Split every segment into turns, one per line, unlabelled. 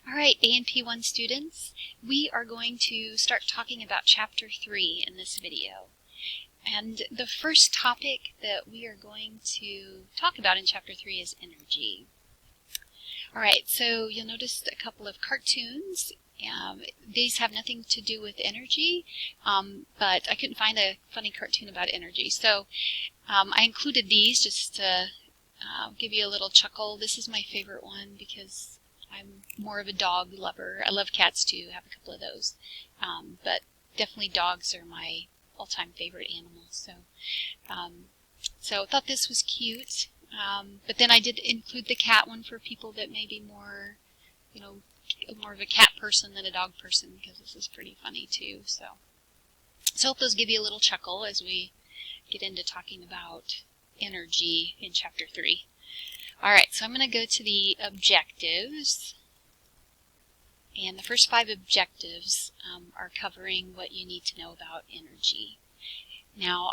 All right, ANP1 students, we are going to start talking about Chapter 3 in this video. And the first topic that we are going to talk about in Chapter 3 is energy. All right, so you'll notice a couple of cartoons. These have nothing to do with energy, but I couldn't find a funny cartoon about energy. So I included these just to give you a little chuckle. This is my favorite one because I'm more of a dog lover. I love cats too, I have a couple of those. But definitely dogs are my all-time favorite animals. So I thought this was cute. But then I did include the cat one for people that may be more, more of a cat person than a dog person, because this is pretty funny too. So I hope those give you a little chuckle as we get into talking about energy in Chapter 3. Alright, so I'm going to go to the objectives. And the first 5 objectives are covering what you need to know about energy. Now,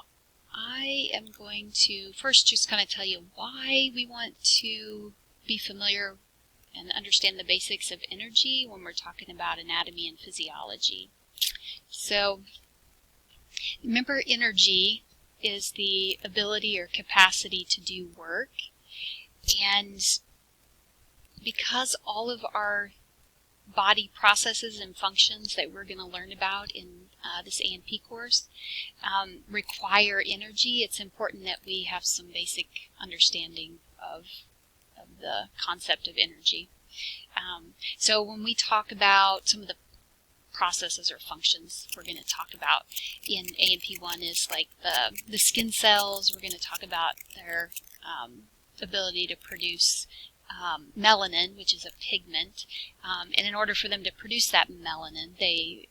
I am going to first just kind of tell you why we want to be familiar and understand the basics of energy when we're talking about anatomy and physiology. So, remember, energy is the ability or capacity to do work. And because all of our body processes and functions that we're going to learn about in this ANP course require energy, it's important that we have some basic understanding of the concept of energy. So when we talk about some of the processes or functions we're going to talk about in ANP1 is like the skin cells. We're going to talk about their ability to produce melanin, which is a pigment, and in order for them to produce that melanin, they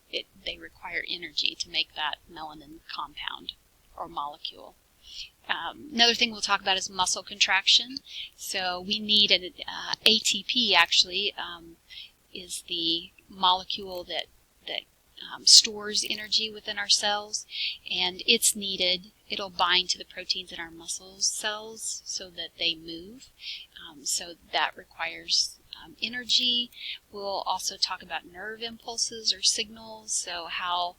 require energy to make that melanin compound or molecule. Another thing we'll talk about is muscle contraction. So we need an ATP, actually, is the molecule that stores energy within our cells, and it's needed. It'll bind to the proteins in our muscle cells so that they move. So that requires energy. We'll also talk about nerve impulses or signals, so how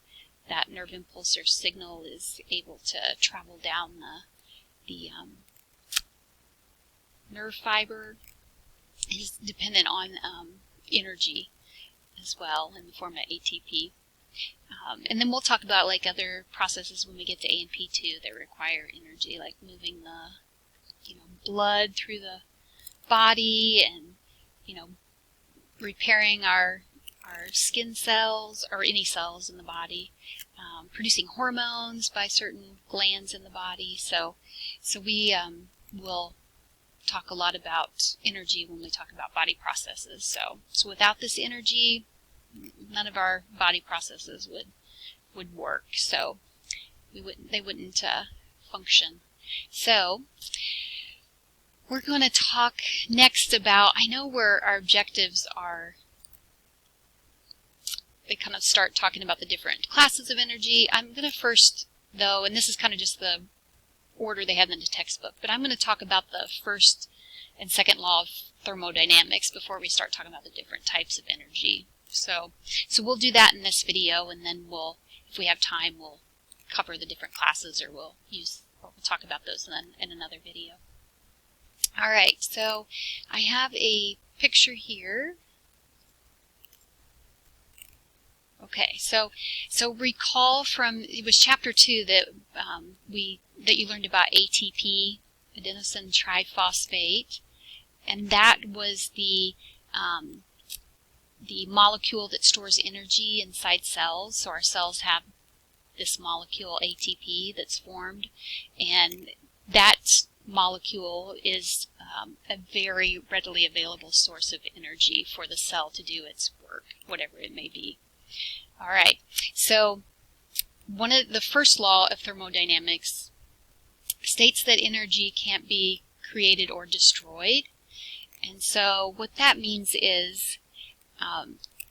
that nerve impulse or signal is able to travel down the nerve fiber is dependent on energy as well in the form of ATP. And then we'll talk about like other processes when we get to ANP2 that require energy, like moving the blood through the body and repairing our skin cells or any cells in the body, producing hormones by certain glands in the body. So we will talk a lot about energy when we talk about body processes. So without this energy, none of our body processes would work. So they wouldn't function. So we're going to talk next about, I know where our objectives are, they kind of start talking about the different classes of energy. I'm going to first, though, and this is kind of just the order they have in the textbook, but I'm going to talk about the first and second law of thermodynamics before we start talking about the different types of energy. So we'll do that in this video, and then if we have time, we'll cover the different classes, or we'll talk about those in another video. All right, so I have a picture here. Okay, so recall from, it was Chapter 2 that you learned about ATP, adenosine triphosphate, and that was the molecule that stores energy inside cells. So our cells have this molecule ATP that's formed, and that molecule is a very readily available source of energy for the cell to do its work, whatever it may be. All right, so one of the first law of thermodynamics states that energy can't be created or destroyed. And so what that means is,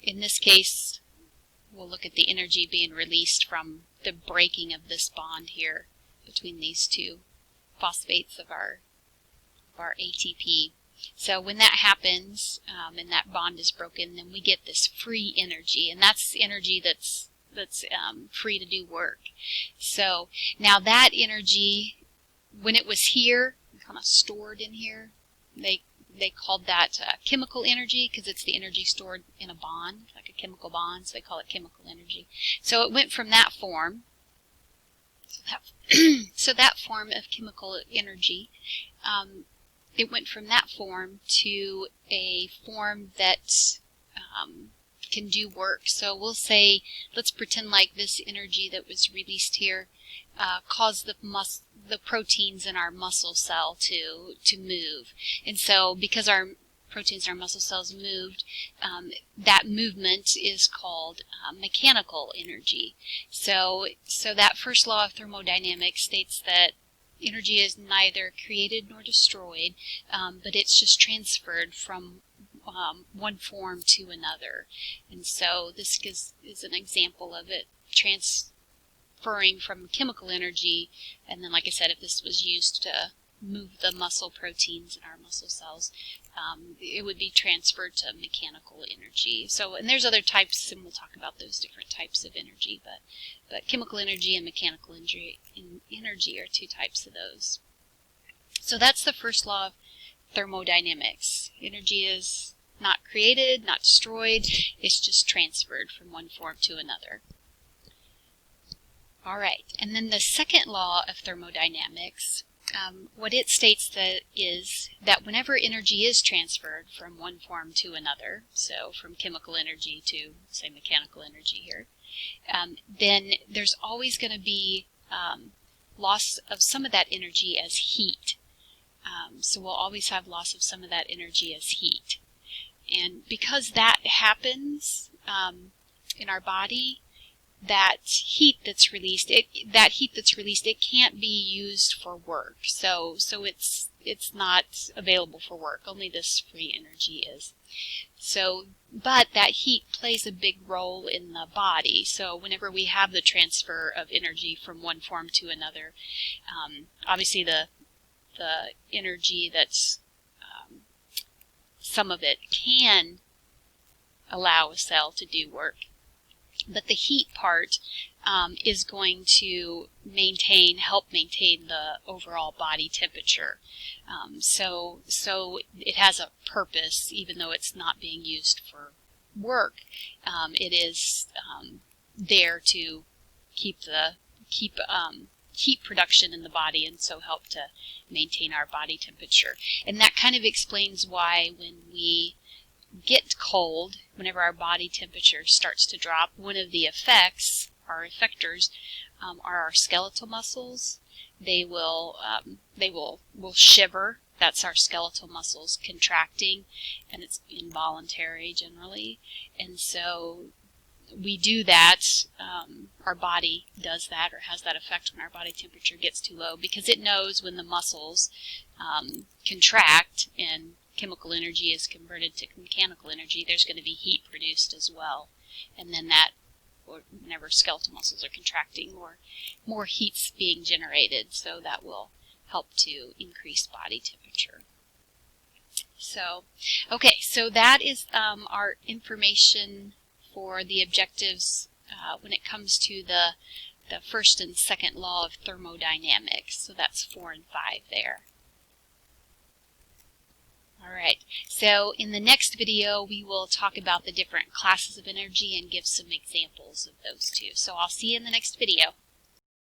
in this case, we'll look at the energy being released from the breaking of this bond here between these two phosphates of our ATP. So when that happens and that bond is broken, then we get this free energy, and that's energy that's free to do work. So now that energy, when it was here, kind of stored in here, they called that chemical energy because it's the energy stored in a bond, like a chemical bond, so they call it chemical energy. So it went from that form, so that form of chemical energy, it went from that form to a form that can do work. So we'll say, let's pretend like this energy that was released here caused the proteins in our muscle cell to move. And so because our proteins in our muscle cells moved, that movement is called mechanical energy. So that first law of thermodynamics states that energy is neither created nor destroyed, but it's just transferred from one form to another. And so this is an example of it transferring from chemical energy, and then like I said, if this was used to move the muscle proteins in our muscle cells, it would be transferred to mechanical energy. So, and there's other types, and we'll talk about those different types of energy, but chemical energy and mechanical energy are two types of those. So that's the first law of thermodynamics. Energy is not created, not destroyed, it's just transferred from one form to another. Alright, and then the second law of thermodynamics, what it states that is that whenever energy is transferred from one form to another, so from chemical energy to, say, mechanical energy here, then there's always going to be loss of some of that energy as heat. So we'll always have loss of some of that energy as heat. And because that happens in our body, that heat that's released, it can't be used for work. So it's not available for work. Only this free energy is. So, but that heat plays a big role in the body. So whenever we have the transfer of energy from one form to another, obviously the energy that's some of it can allow a cell to do work, but the heat part is going to help maintain the overall body temperature. So it has a purpose, even though it's not being used for work. It is there to keep heat production in the body, and so help to maintain our body temperature. And that kind of explains why when we get cold, whenever our body temperature starts to drop, one of the effects, our effectors, are our skeletal muscles. They will shiver. That's our skeletal muscles contracting, and it's involuntary generally. And so we do that, our body does that, or has that effect when our body temperature gets too low, because it knows when the muscles contract and chemical energy is converted to mechanical energy, there's going to be heat produced as well. And then that, or whenever skeletal muscles are contracting, more heat's being generated, so that will help to increase body temperature. So, okay, so that is our information for the objectives when it comes to the first and second law of thermodynamics. So that's 4 and 5 there. Alright, so in the next video we will talk about the different classes of energy and give some examples of those too. So I'll see you in the next video.